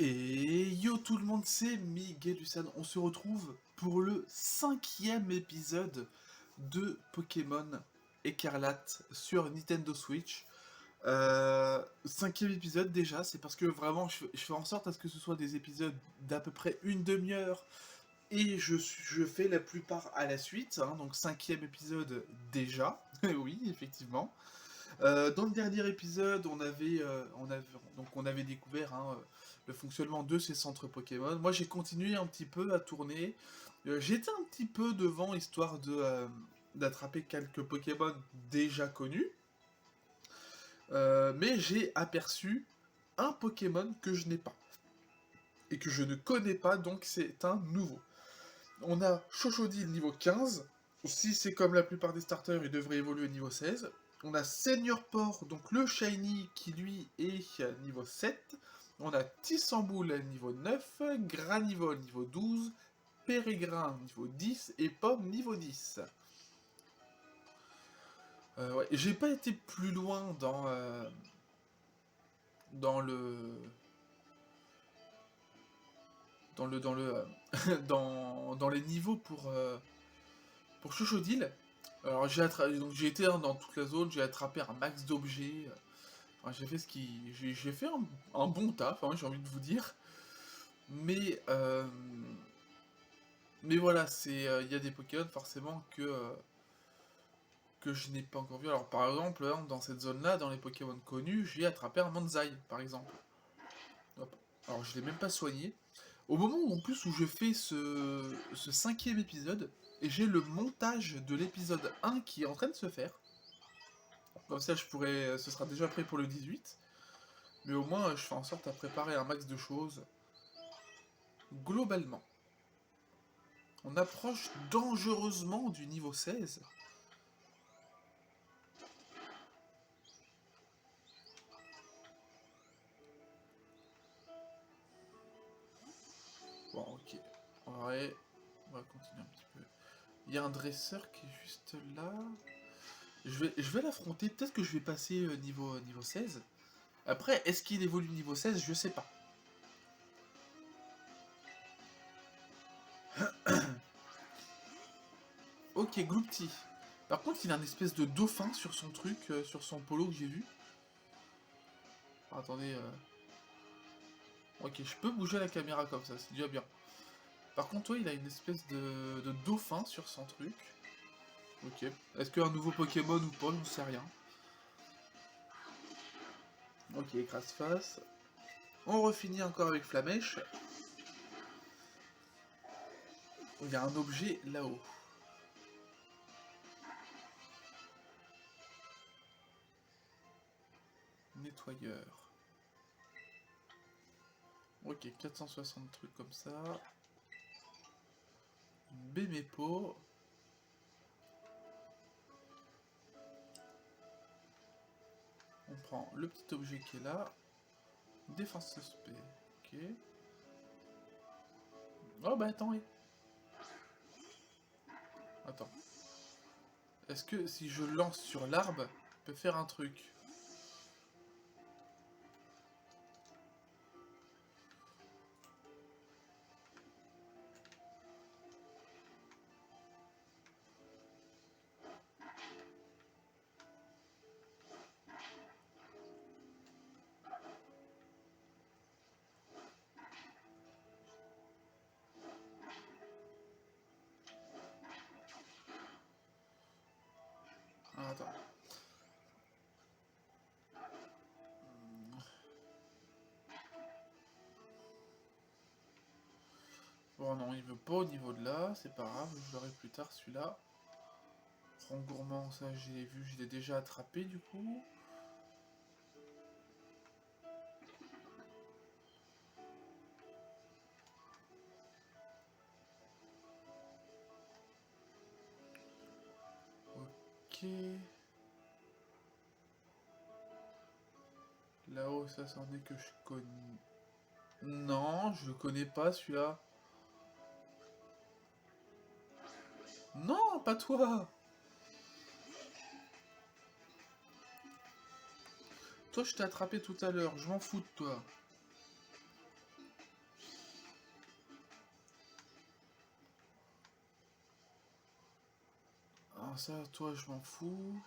Et yo tout le monde, c'est Miguel Lucane. On se retrouve pour le 5e épisode de Pokémon Écarlate sur Nintendo Switch. 5e épisode déjà, c'est parce que vraiment je fais en sorte à ce que ce soit des épisodes d'à peu près une demi-heure et je fais la plupart à la suite, hein, donc 5e épisode déjà, oui effectivement. Dans le dernier épisode, on avait découvert le fonctionnement de ces centres Pokémon. Moi, j'ai continué un petit peu à tourner. J'étais un petit peu devant, histoire d'attraper quelques Pokémon déjà connus. Mais j'ai aperçu un Pokémon que je n'ai pas. Et que je ne connais pas, donc c'est un nouveau. On a Chochodile niveau 15. Si c'est comme la plupart des starters, il devrait évoluer au niveau 16. On a Senior Port, donc le Shiny, qui lui est niveau 7. On a Tissamboul niveau 9, Granivol niveau 12, Pérégrin niveau 10 et Pomme niveau 10. Ouais, j'ai pas été plus loin dans le dans les niveaux pour Chochodile. Alors j'ai été dans toute la zone, j'ai attrapé un max d'objets. Enfin, j'ai fait j'ai fait un bon taf, hein, j'ai envie de vous dire. Mais mais voilà, il y a des Pokémon forcément que je n'ai pas encore vu. Alors par exemple, hein, dans cette zone-là, dans les Pokémon connus, j'ai attrapé un Manzai, par exemple. Hop. Alors je l'ai même pas soigné. Au moment où, en plus où je fais ce 5e épisode, et j'ai le montage de l'épisode 1 qui est en train de se faire. Comme ça, ce sera déjà prêt pour le 18. Mais au moins, je fais en sorte à préparer un max de choses. Globalement, on approche dangereusement du niveau 16. Bon, ok. Ouais, on va continuer un petit peu. Il y a un dresseur qui est juste là. Je vais l'affronter. Peut-être que je vais passer niveau 16. Après, est-ce qu'il évolue niveau 16? Je sais pas. Ok, Gloupti. Par contre, il a un espèce de dauphin sur son truc, sur son polo que j'ai vu. Ah, attendez. Ok, je peux bouger la caméra comme ça, c'est déjà bien. Par contre, toi, il a une espèce de dauphin sur son truc. Ok. Est-ce qu'un nouveau Pokémon ou pas, on sait rien. Ok, écrase-face. On refinit encore avec Flamèche. Il y a un objet là-haut. Nettoyeur. Ok, 460 trucs comme ça. Une Bémépo. On prend le petit objet qui est là. Défense suspect. Ok. Oh bah attends, attends. Est-ce que si je lance sur l'arbre, je peux faire un truc? Ah, attends. Bon non, il veut pas au niveau de là, c'est pas grave, je l'aurai plus tard celui-là. Rang gourmand, ça j'ai vu, je l'ai déjà attrapé du coup. Ok. Là-haut, ça c'en est que je connais. Non, je le connais pas celui-là. Non, pas toi. Toi, je t'ai attrapé tout à l'heure, je m'en fous de toi. ça, toi, je m'en fous.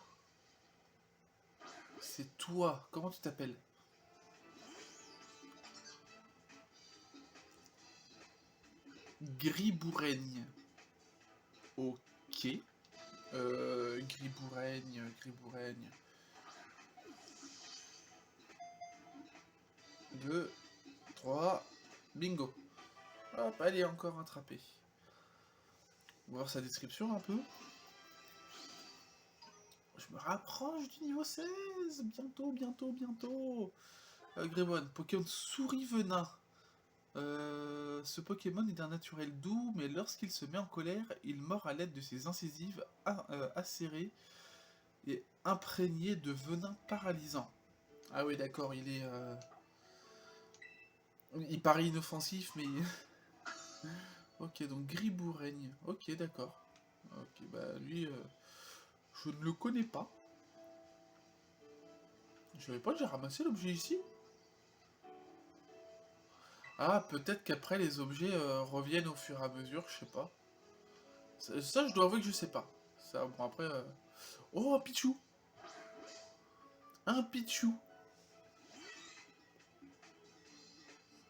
C'est toi. Comment tu t'appelles? Gribouraigne. Ok. Gribouraigne, Gribouraigne. 2, 3, bingo. Hop, allez, encore attrapé. On va voir sa description un peu. Je me rapproche du niveau 16. Bientôt, bientôt, bientôt. Greymon, Pokémon souris venin. Ce Pokémon est d'un naturel doux, mais lorsqu'il se met en colère, il mord à l'aide de ses incisives acérées et imprégnées de venin paralysant. Ah oui, d'accord, il est... Il paraît inoffensif, mais... ok, donc Gribouraigne. Ok, d'accord. Ok, bah lui, je ne le connais pas. Je savais pas que j'ai ramassé l'objet ici. Ah, peut-être qu'après les objets reviennent au fur et à mesure, je sais pas. Ça, je dois avouer que je sais pas. Ça, bon, après... Oh, un Pichou! Un Pichou!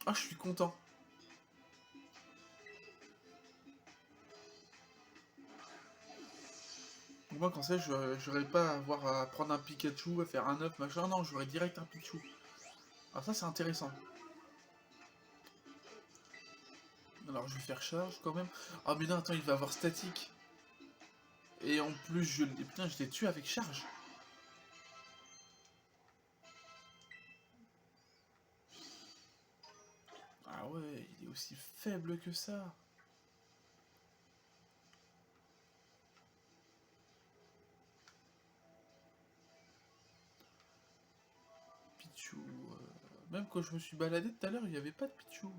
Ah, je suis content. Moi, quand ça, j'aurais pas à avoir à prendre un Pikachu, à faire un œuf, machin. Non, j'aurais direct un Pichou. Alors ça, c'est intéressant. Alors, je vais faire charge, quand même. Ah, mais non, attends, il va avoir statique. Et en plus, putain, je l'ai tué avec charge. Ah ouais, il est aussi faible que ça. Pichou. Même quand je me suis baladé tout à l'heure, il n'y avait pas de Pichou.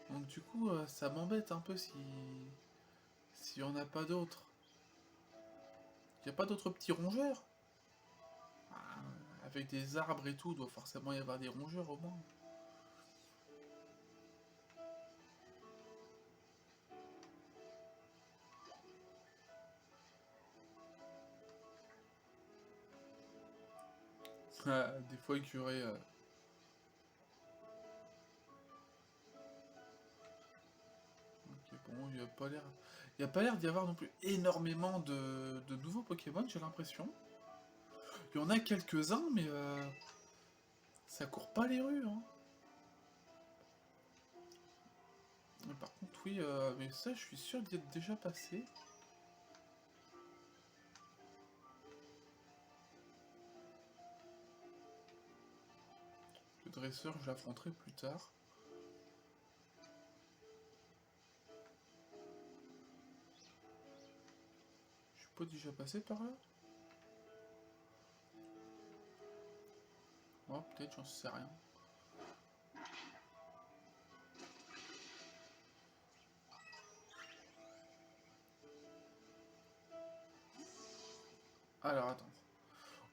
Donc du coup, ça m'embête un peu si on n'a pas d'autres. Il n'y a pas d'autres petits rongeurs. Ah, avec des arbres et tout, il doit forcément y avoir des rongeurs au moins. Ah, des fois qu'il y aurait... Ok, bon, il n'y a pas l'air... Il n'y a pas l'air d'y avoir non plus énormément de nouveaux Pokémon, j'ai l'impression. Il y en a quelques-uns, mais ça court pas les rues, hein. Mais par contre, oui, mais ça, je suis sûr d'y être déjà passé. Le dresseur, je l'affronterai plus tard. Je suis pas déjà passé par là? Oh, peut-être, j'en sais rien. Alors, attends.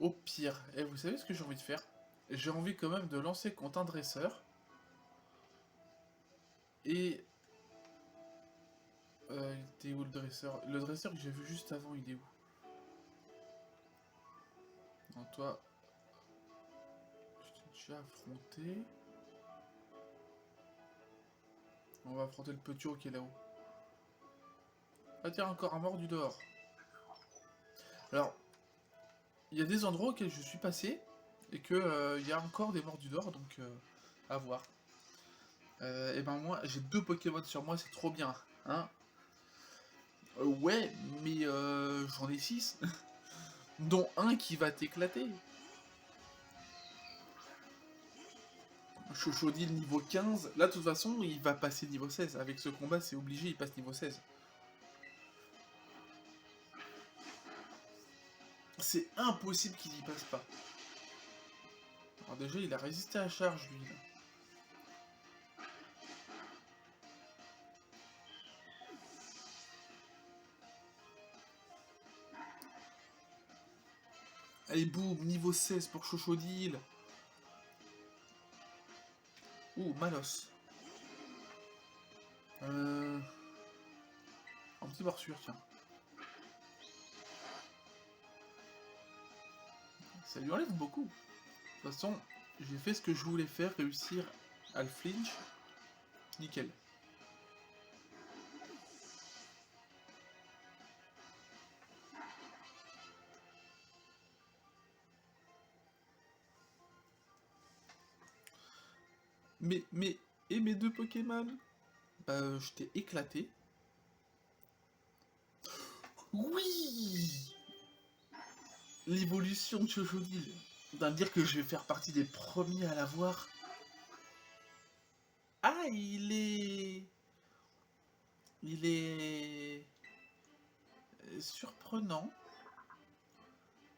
Au pire, et vous savez ce que j'ai envie de faire? J'ai envie quand même de lancer contre un dresseur. Et... il était où le dresseur? Le dresseur que j'ai vu juste avant, il est où? Non, toi... Je t'ai déjà affronté. On va affronter le petit haut qui est là-haut. Ah tiens, encore un mort du dehors. Alors, il y a des endroits auxquels je suis passé, et que il y a encore des morts du dehors, donc à voir. Et ben moi, j'ai 2 Pokémon sur moi, c'est trop bien, hein. Ouais, mais j'en ai 6, dont un qui va t'éclater. Chochodil niveau 15, là de toute façon il va passer niveau 16, avec ce combat c'est obligé, il passe niveau 16. C'est impossible qu'il y passe pas. Alors déjà il a résisté à la charge lui là. Allez boum, niveau 16 pour Chochodil. Ouh, Malos. Un petit morsure tiens. ça lui enlève beaucoup. De toute façon, j'ai fait ce que je voulais faire, réussir à le flinch. Nickel. Et mes deux Pokémon? Bah, je t'ai éclaté. Oui! L'évolution de Chochodil. D'un dire que je vais faire partie des premiers à l'avoir. Ah, il est surprenant.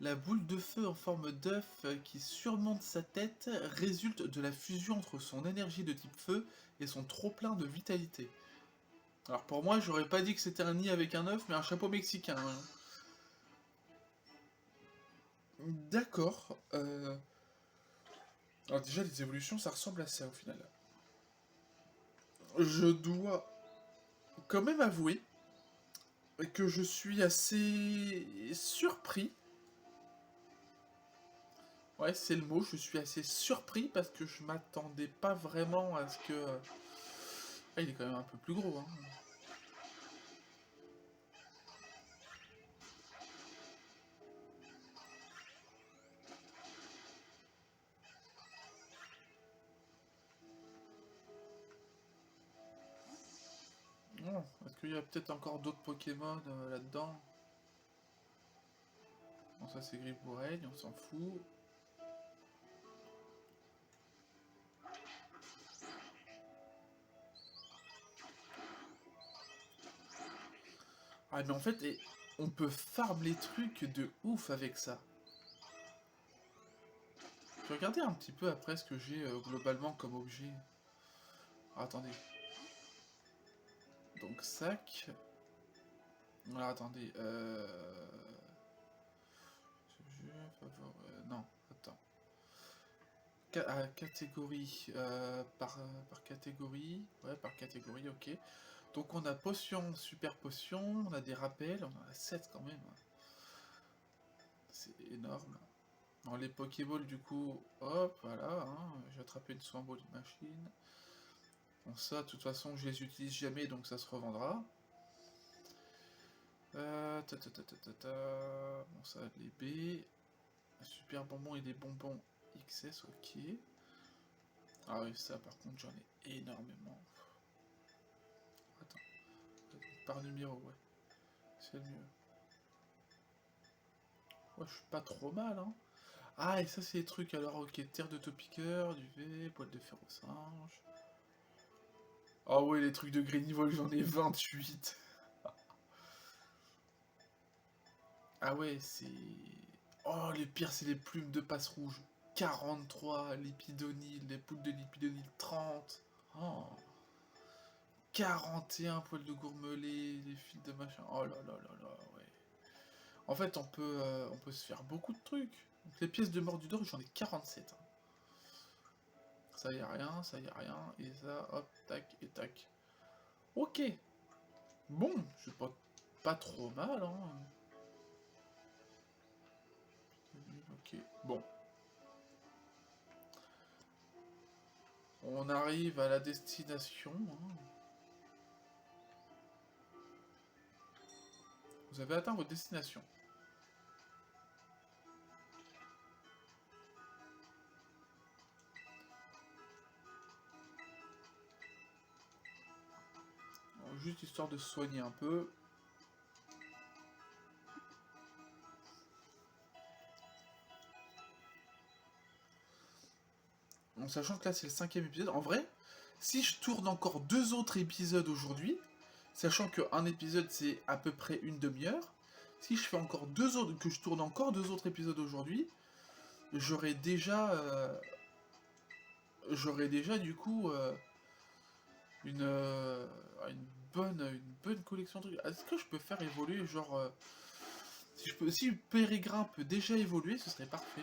La boule de feu en forme d'œuf qui surmonte sa tête résulte de la fusion entre son énergie de type feu et son trop-plein de vitalité. Alors pour moi, j'aurais pas dit que c'était un nid avec un œuf, mais un chapeau mexicain. Hein. D'accord. Alors déjà, les évolutions, ça ressemble à ça au final. Je dois quand même avouer que je suis assez surpris. Ouais, c'est le mot, je suis assez surpris parce que je m'attendais pas vraiment à ce que... Ah, il est quand même un peu plus gros, hein. Oh, est-ce qu'il y a peut-être encore d'autres Pokémon là-dedans? Bon, ça c'est Griboureigne, on s'en fout. Ah, mais en fait, on peut farm les trucs de ouf avec ça. Je vais regarder un petit peu après ce que j'ai globalement comme objet. Ah, attendez. Donc, sac. Alors, attendez. Non, attends. Catégorie. Par catégorie. Ouais, par catégorie, ok. Donc, on a potion, super potion. On a des rappels. On en a 7 quand même. C'est énorme. Dans les Pokéballs, du coup, hop, voilà, hein, j'ai attrapé une Swamp Machine. Bon, ça, de toute façon, je les utilise jamais, donc ça se revendra. Bon, ça, les B. Super bonbon et des bonbons XS, ok. Ah oui, ça, par contre, j'en ai énormément. Attends, par numéro, ouais. C'est le mieux. Ouais, je suis pas trop mal, hein. Ah, et ça, c'est les trucs, alors, ok. Terre de Topiqueur, du V, boîte de fer au singe. Ah ouais, les trucs de Greenivol, j'en ai 28. Ah ouais, c'est... Oh, les pires, c'est les plumes de passe rouge. 43, l'épidonyle, les poudres de l'épidonyle 30. Oh, 41 poils de gourmelet, les fils de machin. Oh là là là là, ouais. En fait, on peut se faire beaucoup de trucs. Donc, les pièces de Mordudor, j'en ai 47. Hein. Ça y a rien, ça y a rien. Et ça, hop, tac et tac. Ok. Bon, je suis pas trop mal, hein. Ok, bon. On arrive à la destination. Hein. Vous avez atteint votre destination. Alors, juste histoire de se soigner un peu. En sachant que là c'est le 5e épisode. En vrai, si je tourne encore 2 autres épisodes aujourd'hui, sachant qu'un épisode c'est à peu près une demi-heure, si je fais encore 2 autres, que je tourne encore 2 autres épisodes aujourd'hui, j'aurais déjà du coup une, euh, une bonne collection de trucs. Est-ce que je peux faire évoluer genre si Pérégrin peut déjà évoluer, ce serait parfait.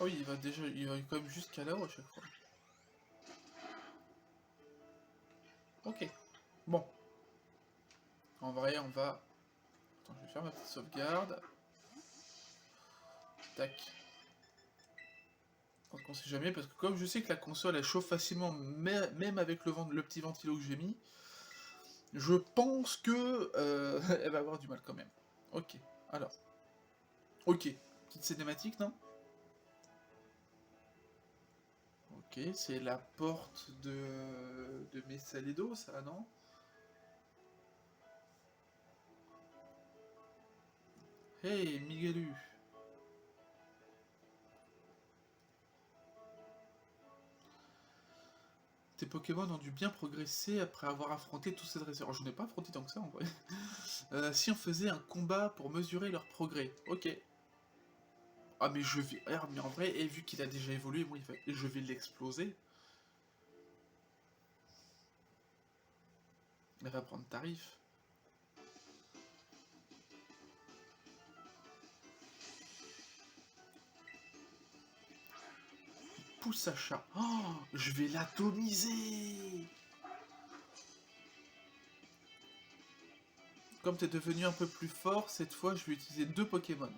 Oh oui, il va quand même jusqu'à là-haut à chaque fois. Ok. Bon. En vrai, on va... Attends, je vais faire ma petite sauvegarde. Tac. Donc on sait jamais, parce que comme je sais que la console elle chauffe facilement, même avec le petit ventilo que j'ai mis, je pense que elle va avoir du mal quand même. Ok, alors. Ok, petite cinématique, non? Ok, c'est la porte de Mesaledo, ça, non? Hey, Miguelu! Tes Pokémon ont dû bien progresser après avoir affronté tous ces dresseurs. Je n'ai pas affronté tant que ça en vrai. Si on faisait un combat pour mesurer leur progrès. Ok. Ah mais je vais... Ah, mais en vrai, et vu qu'il a déjà évolué, moi, je vais l'exploser. Elle va prendre tarif. Pousse à chat. Oh, je vais l'atomiser. Comme t'es devenu un peu plus fort, cette fois, je vais utiliser 2 Pokémon.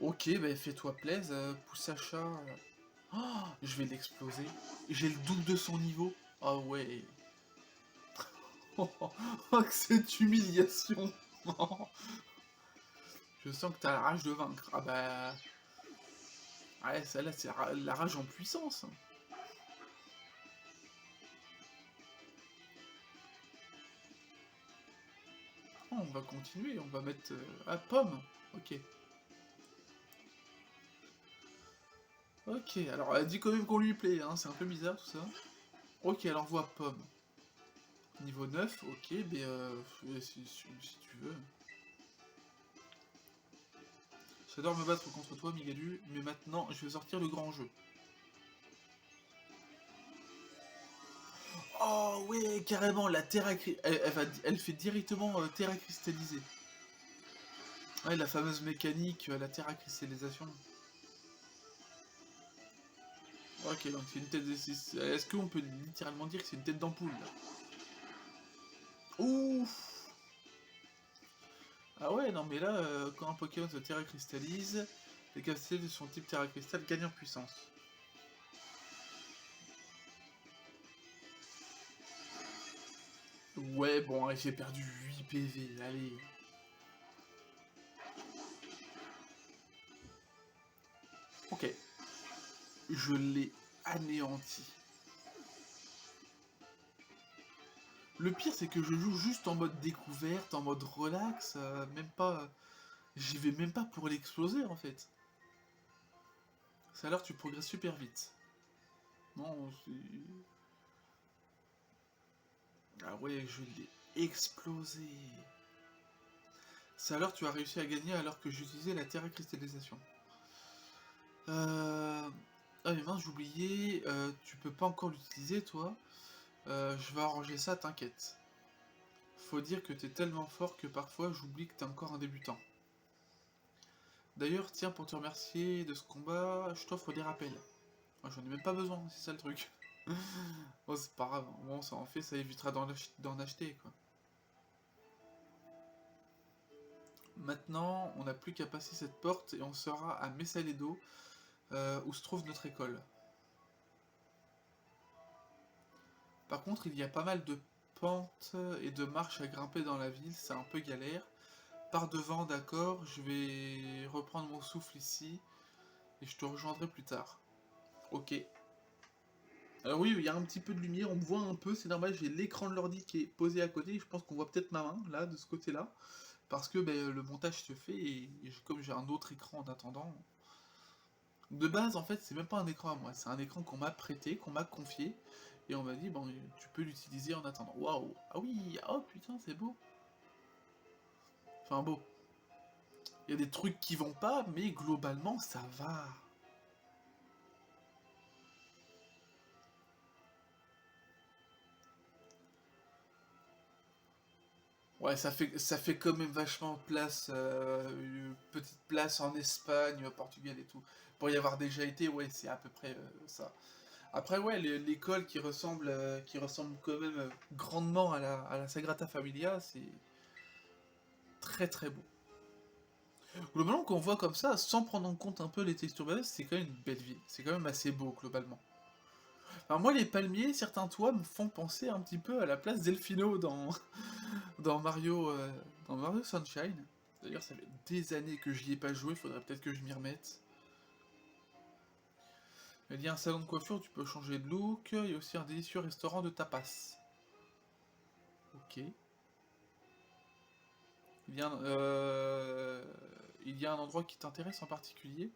Ok, bah fais-toi plaisir, pousse à chat. Oh, je vais l'exploser. J'ai le double de son niveau. Ah ouais. Oh, que cette humiliation. Je sens que t'as la rage de vaincre. Ah bah... Ouais, celle-là, c'est la rage en puissance. Oh, on va continuer, on va mettre... Ah, pomme. Ok. Ok, alors elle dit quand même qu'on lui plaît, hein, c'est un peu bizarre tout ça. Ok, alors voit pomme. Niveau 9, ok, mais si tu veux. J'adore me battre contre toi, Migadu, mais maintenant je vais sortir le grand jeu. Oh ouais, carrément, la terre elle fait directement terre cristallisée. Ouais, la fameuse mécanique, la terre à cristallisation. Ok, donc c'est une tête de... Est-ce qu'on peut littéralement dire que c'est une tête d'ampoule, là? Ouf. Ah ouais, non mais là, quand un Pokémon se terra cristallise, les capacités de son type terra cristal gagnent en puissance. Ouais, bon, j'ai perdu 8 PV, allez. Ok, je l'ai anéanti. Le pire, c'est que je joue juste en mode découverte, en mode relax, même pas... J'y vais même pas pour l'exploser, en fait. Ça a l'air tu progresses super vite. Non, c'est... Ah ouais, je l'ai explosé. Ça a l'air tu as réussi à gagner alors que j'utilisais la terra cristallisation. Ah mais mince, j'oubliais, tu peux pas encore l'utiliser, toi. Je vais arranger ça, t'inquiète. Faut dire que t'es tellement fort que parfois j'oublie que t'es encore un débutant. D'ailleurs, tiens, pour te remercier de ce combat, je t'offre des rappels. Moi, j'en ai même pas besoin, c'est ça le truc. Bon, c'est pas grave, bon, ça en fait, ça évitera d'en acheter, quoi. Maintenant, on n'a plus qu'à passer cette porte et on sera à Mesaledo, où se trouve notre école. Par contre, il y a pas mal de pentes et de marches à grimper dans la ville, c'est un peu galère. Par devant, d'accord, je vais reprendre mon souffle ici, et je te rejoindrai plus tard. Ok. Alors oui, il y a un petit peu de lumière, on me voit un peu, c'est normal, j'ai l'écran de l'ordi qui est posé à côté, je pense qu'on voit peut-être ma main, là, de ce côté-là, parce que ben, le montage se fait, et comme j'ai un autre écran en attendant... De base, en fait, c'est même pas un écran à moi, c'est un écran qu'on m'a prêté, qu'on m'a confié, et on m'a dit, bon, tu peux l'utiliser en attendant. Waouh. Ah oui, oh putain, c'est beau. Enfin, beau. Il y a des trucs qui vont pas, mais globalement, ça va. Ouais, ça fait quand même vachement place, une petite place en Espagne, au Portugal et tout. Pour y avoir déjà été, ouais, c'est à peu près ça. Après, ouais, l'école qui ressemble quand même grandement à la Sagrada Familia, c'est très très beau. Globalement, quand on voit comme ça, sans prendre en compte un peu les textures basses, c'est quand même une belle ville. C'est quand même assez beau, globalement. Alors moi, les palmiers, certains toits me font penser un petit peu à la place Delfino dans Mario, dans Mario Sunshine. D'ailleurs, ça fait des années que j'y ai pas joué, faudrait peut-être que je m'y remette. Il y a un salon de coiffure, tu peux changer de look. Il y a aussi un délicieux restaurant de tapas. Ok. Il y a il y a un endroit qui t'intéresse en particulier.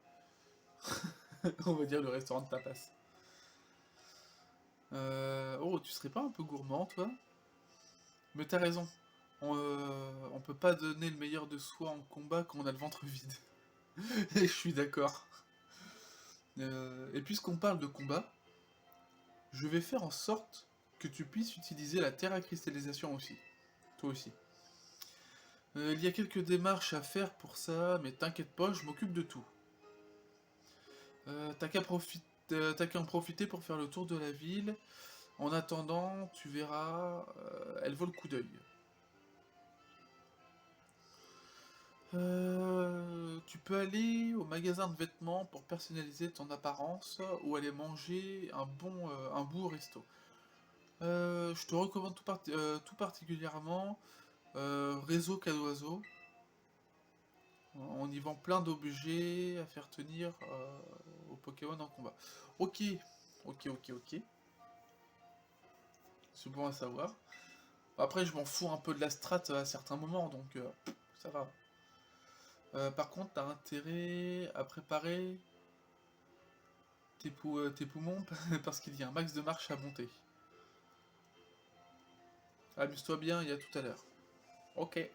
On va dire le restaurant de tapas. Oh, tu serais pas un peu gourmand, toi? Mais t'as raison. On peut pas donner le meilleur de soi en combat quand on a le ventre vide. Et je suis d'accord. Et puisqu'on parle de combat, je vais faire en sorte que tu puisses utiliser la terre à cristallisation aussi. Toi aussi. Il y a quelques démarches à faire pour ça, mais t'inquiète pas, je m'occupe de tout. T'as qu'à en profiter pour faire le tour de la ville. En attendant, tu verras, elle vaut le coup d'œil. Tu peux aller au magasin de vêtements pour personnaliser ton apparence ou aller manger un bout au resto. Je te recommande tout particulièrement Réseau Cadoiseau. On y vend plein d'objets à faire tenir aux Pokémon en combat. Ok, ok. C'est bon à savoir. Après, je m'en fous un peu de la strat à certains moments, donc ça va. Par contre, t'as intérêt à préparer tes poumons parce qu'il y a un max de marche à monter. Amuse-toi bien, il y a tout à l'heure. Ok.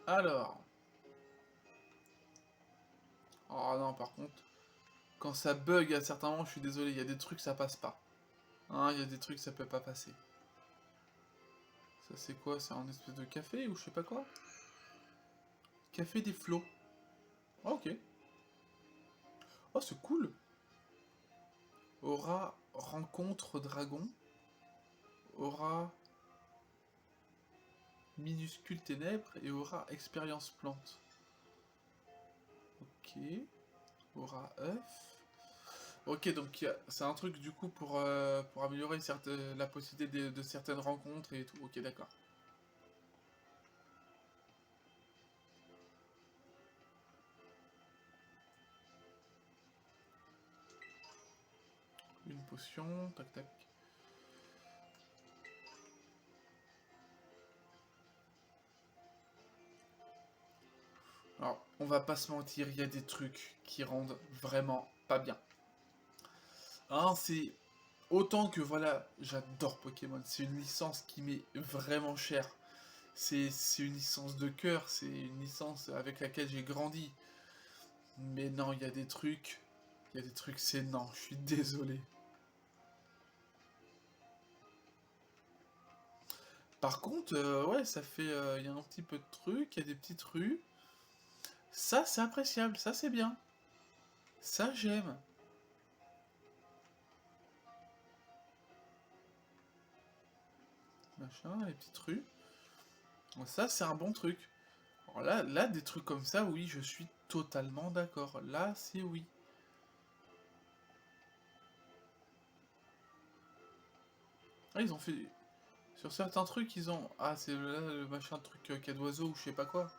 Alors. Oh non, par contre, quand ça bug à certains moments, je suis désolé, il y a des trucs ça passe pas. Hein, il y a des trucs ça peut pas passer. Ça c'est quoi? C'est un espèce de café ou je sais pas quoi? Café des flots. Ah, ok. Oh, c'est cool. Aura rencontre dragon. Aura minuscule ténèbres et aura expérience plante. Ok. Aura œuf. Ok, donc c'est un truc du coup pour améliorer la possibilité de certaines rencontres et tout. Ok, d'accord. Une potion, tac tac. Alors, on va pas se mentir, il y a des trucs qui rendent vraiment pas bien. Hein, c'est autant que voilà, j'adore Pokémon. C'est une licence qui m'est vraiment chère. C'est une licence de cœur, c'est une licence avec laquelle j'ai grandi. Mais non, il y a des trucs, c'est non, je suis désolé. Par contre, ouais, ça fait, il y a un petit peu de trucs, il y a des petites rues. Ça, c'est appréciable, ça, c'est bien. Ça, j'aime. Machin, les petites rues. Ça, c'est un bon truc. Alors là, des trucs comme ça, oui, je suis totalement d'accord. Là, c'est oui. Ah, ils ont fait... Sur certains trucs, ils ont... Ah, c'est là le machin truc cadoiseau ou je sais pas quoi.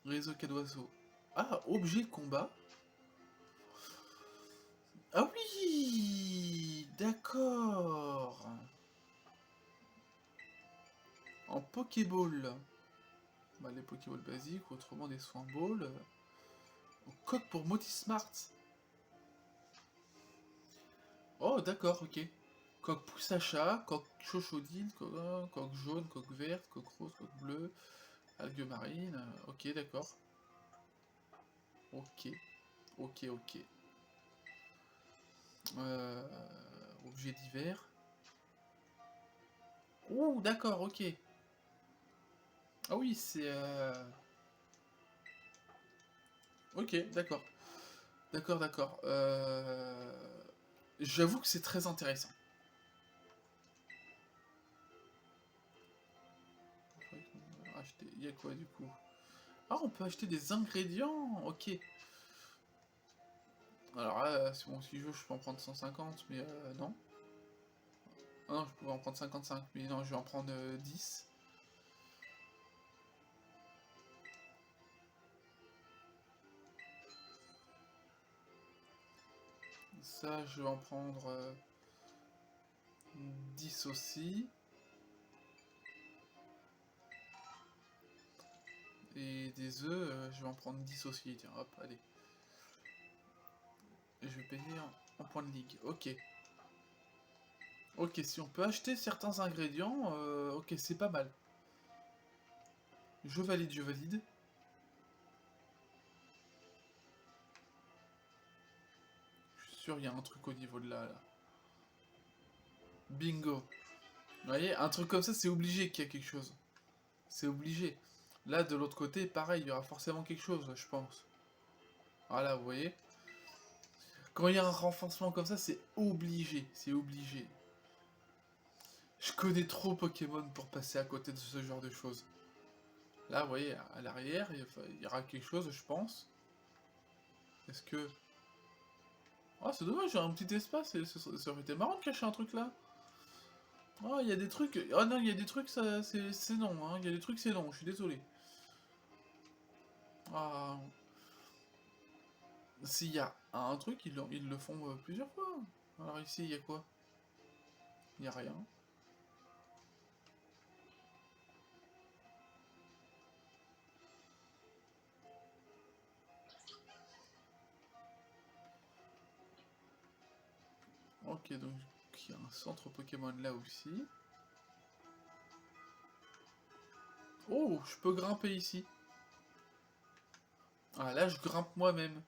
Réseau cadoiseau. Ah, objet combat. Ah oui, d'accord. En Pokéball. Bah, les Pokéballs basiques, ou autrement des Soin Balls. Coq pour Motismart. Oh, d'accord, ok. Coq pousse à chat, coq chochodine, coq jaune, coq verte, coq rose, coq bleu, algue marine. Ok, d'accord. Ok, ok. Euh, objet divers. Ouh, d'accord, ok. Ah oui, c'est... Ok, d'accord. D'accord, d'accord. J'avoue que c'est très intéressant. Acheter... Il y a quoi du coup? Ah, on peut acheter des ingrédients. Ok. Alors là, si bon, si je peux en prendre 150, mais non. Ah non, je pouvais en prendre 55, mais non, je vais en prendre 10. Ça, je vais en prendre 10 aussi. Et des œufs, je vais en prendre 10 aussi. Tiens, hop, allez. Et je vais payer en points de ligue. Ok. Ok, si on peut acheter certains ingrédients, ok, c'est pas mal. Je valide, je valide. Je suis sûr, il y a un truc au niveau de là. Bingo. Vous voyez, un truc comme ça, c'est obligé qu'il y a quelque chose. C'est obligé. Là, de l'autre côté, pareil, il y aura forcément quelque chose, je pense. Voilà, vous voyez. Quand il y a un renforcement comme ça, c'est obligé. C'est obligé. Je connais trop Pokémon pour passer à côté de ce genre de choses. Là, vous voyez, à l'arrière, il y aura quelque chose, je pense. Est-ce que... Oh, c'est dommage, j'ai un petit espace, et ça aurait été marrant de cacher un truc là. Oh, il y a des trucs... Oh non, il y a des trucs, ça, c'est non, hein. Il y a des trucs, c'est non, je suis désolé. Ah... S'il y a un truc, ils le font plusieurs fois. Alors ici, il y a quoi? Il n'y a rien. Ok, donc il y a un centre Pokémon là aussi. Oh, je peux grimper ici. Ah, là, je grimpe moi-même.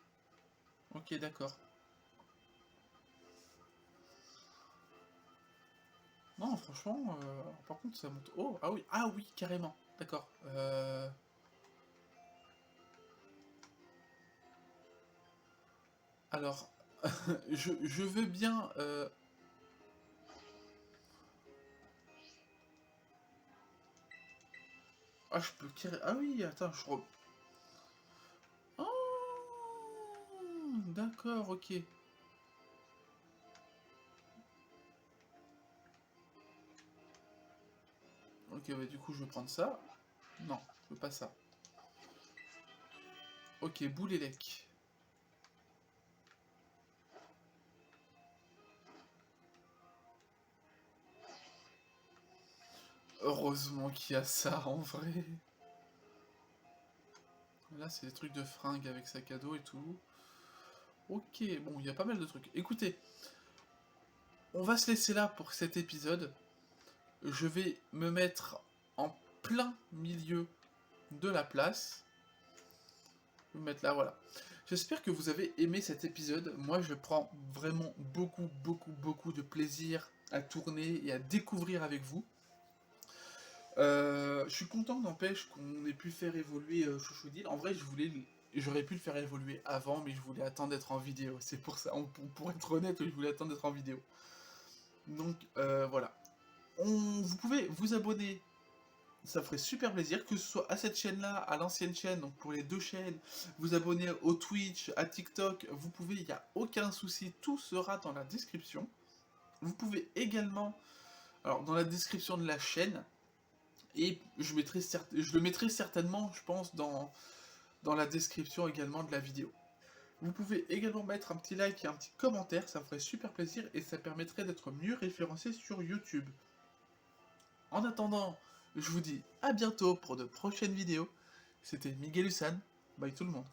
Ok, d'accord. Non, franchement, par contre, ça monte... Oh, ah oui, carrément. D'accord. Alors, je veux bien... Ah, je peux... Ah oui, attends, Oh, d'accord, ok. Ok, bah du coup, je vais prendre ça. Non, je veux pas ça. Ok, boule et lec. Heureusement qu'il y a ça, en vrai. Là, c'est des trucs de fringues avec sac à dos et tout. Ok, bon, il y a pas mal de trucs. Écoutez, on va se laisser là pour cet épisode. Je vais me mettre en plein milieu de la place. Je vais me mettre là, voilà. J'espère que vous avez aimé cet épisode. Moi, je prends vraiment beaucoup, beaucoup, beaucoup de plaisir à tourner et à découvrir avec vous. Je suis content, n'empêche, qu'on ait pu faire évoluer Chouchoudil. En vrai, j'aurais pu le faire évoluer avant, mais je voulais attendre d'être en vidéo. C'est pour ça, pour être honnête, je voulais attendre d'être en vidéo. Donc, voilà. Vous pouvez vous abonner, ça ferait super plaisir, que ce soit à cette chaîne-là, à l'ancienne chaîne, donc pour les deux chaînes, vous abonner au Twitch, à TikTok, vous pouvez, il n'y a aucun souci, tout sera dans la description. Vous pouvez également, alors dans la description de la chaîne, et je le mettrai certainement, je pense, dans la description également de la vidéo. Vous pouvez également mettre un petit like et un petit commentaire, ça me ferait super plaisir et ça permettrait d'être mieux référencé sur YouTube. En attendant, je vous dis à bientôt pour de prochaines vidéos. C'était Miguel Hussan, bye tout le monde.